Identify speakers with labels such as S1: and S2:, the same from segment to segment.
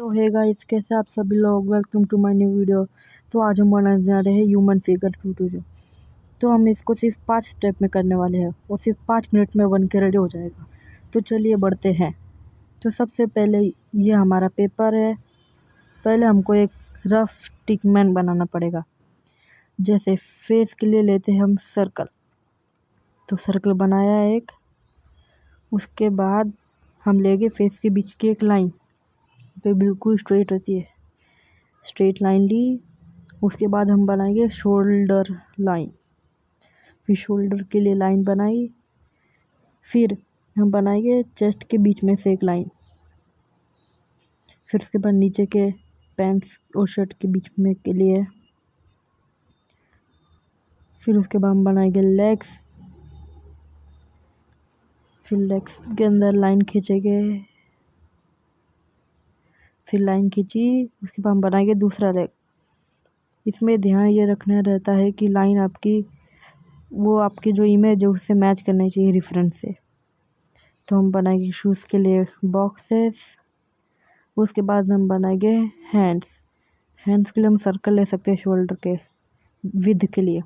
S1: तो है गाइस, कैसे आप सभी लोग। Welcome to my new video. तो आज हम बनाने जा रहे हैं ह्यूमन फिगर ट्यूटोरियल। तो हम इसको सिर्फ 5 स्टेप में करने वाले हैं और सिर्फ 5 मिनट में बन के रेडी हो जाएगा। तो चलिए बढ़ते हैं। तो सबसे पहले ये हमारा पेपर है। पहले हमको एक रफ स्टिकमैन बनाना पड़ेगा। जैसे फेस के लिए लेते हैं हम सर्कल। तो सर्कल बनाया एक। उसके बाद हम लेंगे फेस के बीच की एक लाइन पे बिल्कुल स्ट्रेट रहती है, स्ट्रेट लाइन ली। उसके बाद हम बनाएंगे शोल्डर लाइन। फिर शोल्डर के लिए लाइन बनाई। फिर हम बनाएंगे चेस्ट के बीच में से एक लाइन। फिर उसके बाद नीचे के पैंट्स और शर्ट के बीच में के लिए। फिर उसके बाद हम बनाएंगे लेग्स। फिर लेग्स के अंदर लाइन खींचेंगे। फिर लाइन खींची। उसके बाद हम बनाएंगे दूसरा लेग। इसमें ध्यान ये रखना रहता है कि लाइन आपकी जो इमेज है उससे मैच करनी चाहिए रेफरेंस से। तो हम बनाएंगे शूज़ के लिए बॉक्सेस। उसके बाद हम बनाएंगे हैंड्स के लिए हम सर्कल ले सकते हैं शोल्डर के विड्थ के लिए।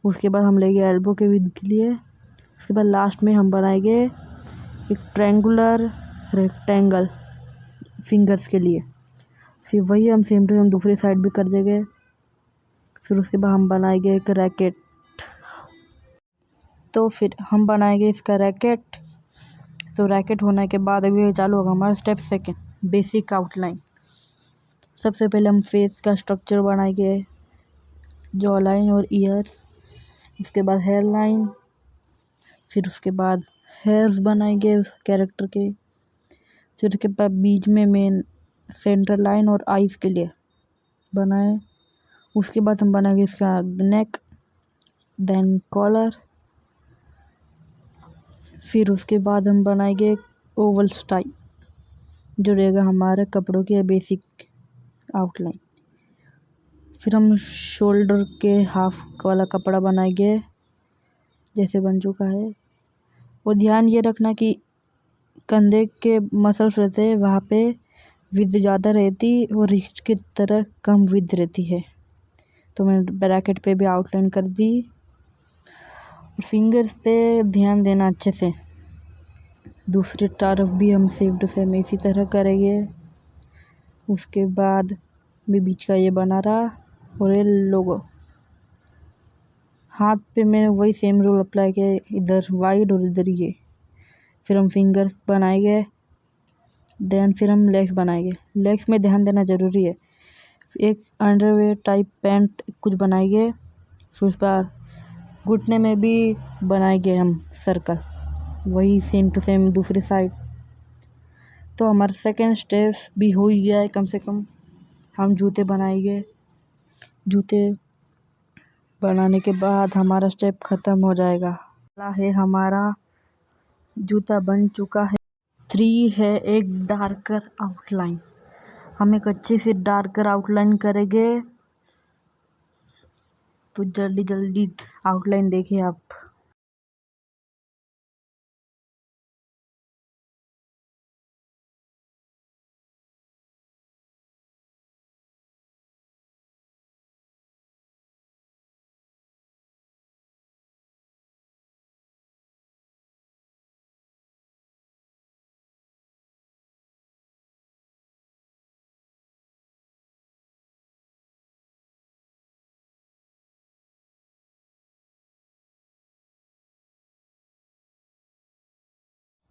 S1: उसके बाद हम लेंगे एल्बो के विड्थ के लिए। उसके बाद लास्ट में हम बनाएंगे एक ट्रायंगुलर रेक्टेंगल फिंगर्स के लिए। फिर वही हम सेम टू सेम दूसरी साइड भी कर देंगे। फिर उसके बाद हम बनाएंगे एक रैकेट। तो फिर हम बनाएंगे इसका रैकेट। तो रैकेट होने के बाद अभी चालू होगा हमारा स्टेप सेकंड, बेसिक आउटलाइन। सबसे पहले हम फेस का स्ट्रक्चर बनाएंगे, जॉ लाइन और ईयर्स। उसके बाद हेयर लाइन। फिर उसके बाद हेयर्स बनाएंगे उस कैरेक्टर के। फिर उसके बाद बीच में मेन सेंटर लाइन और आईज के लिए बनाए। उसके बाद हम बनाएंगे इसका नेक, देन कॉलर। फिर उसके बाद हम बनाएंगे ओवल स्टाइल जो रहेगा हमारे कपड़ों की बेसिक आउटलाइन। फिर हम शोल्डर के हाफ वाला कपड़ा बनाएंगे जैसे बन चुका है। और ध्यान ये रखना कि कंधे के मसल्स रहते हैं वहाँ पे विड्थ ज़्यादा रहती और रिस्ट की तरह कम विड्थ रहती है। तो मैंने ब्रैकेट पे भी आउटलाइन कर दी। फिंगर्स पे ध्यान देना अच्छे से। दूसरी तरफ भी हम सेम टू सेम इसी तरह करेंगे। उसके बाद भी बीच का ये बना रहा और ये लोगो। हाथ पे मैंने वही सेम रूल अप्लाई किया, इधर वाइड और इधर ये। फिर हम फिंगर्स बनाएंगे। देन फिर हम लेग्स बनाएंगे। लेग्स में ध्यान देना ज़रूरी है। एक अंडरवेयर टाइप पैंट कुछ बनाएंगे। फिर उस पर घुटने में भी बनाएंगे हम सर्कल, वही सेम टू सेम दूसरी साइड। तो हमारा सेकंड स्टेप भी हो ही गया है कम से कम। हम जूते बनाएंगे। जूते बनाने के बाद हमारा स्टेप ख़त्म हो जाएगा। है हमारा जूता बन चुका है। 3 है एक डार्कर आउटलाइन। हम एक अच्छी सी डार्कर आउटलाइन करेंगे। तो जल्दी जल्दी आउटलाइन देखिए आप।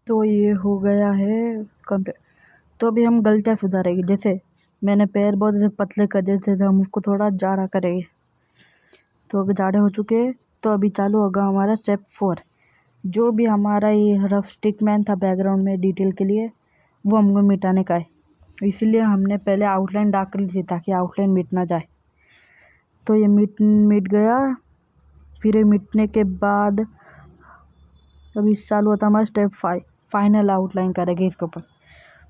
S1: तो ये हो गया है कंप्लीट। तो अभी हम गलतियाँ सुधारेंगे। जैसे मैंने पैर बहुत ऐसे पतले कर दिए थे, तो हम उसको थोड़ा जाड़ा करेंगे। तो अगर जाड़े हो चुके हैं तो अभी चालू होगा हमारा स्टेप 4। जो भी हमारा ये रफ स्टिक मैन था बैकग्राउंड में डिटेल के लिए, वो हमको मिटाने का है। इसलिए हमने पहले आउटलाइन डार्क कर ली थी ताकि आउटलाइन मिट ना जाए। तो ये मिट गया। फिर ये मिटने के बाद अभी चालू होता हमारा स्टेप 5। फाइनल आउटलाइन करेंगे इसके ऊपर।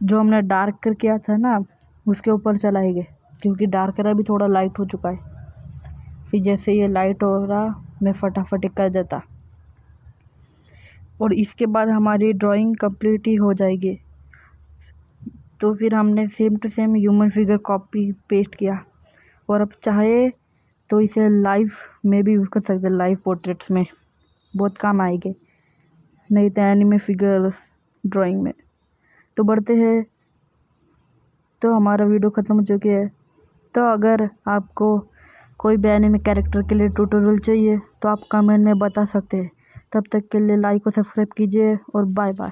S1: जो हमने डार्क कर किया था ना उसके ऊपर चलाएंगे, क्योंकि डार्क कलर भी थोड़ा लाइट हो चुका है। फिर जैसे ये लाइट हो रहा मैं फटाफट कर देता और इसके बाद हमारी ड्राइंग कंप्लीट ही हो जाएगी। तो फिर हमने same to same human figure copy paste किया, और अब चाहे तो इसे लाइव में भी यूज़ कर सकते हैं, लाइव पोर्ट्रेट्स में बहुत काम आएंगे, नहीं तो एनिमे फिगर्स ड्राइंग में। तो बढ़ते हैं, तो हमारा वीडियो ख़त्म हो चुकी है। तो अगर आपको कोई भी एनिमे कैरेक्टर के लिए ट्यूटोरियल चाहिए तो आप कमेंट में बता सकते हैं। तब तक के लिए लाइक और सब्सक्राइब कीजिए और बाय बाय।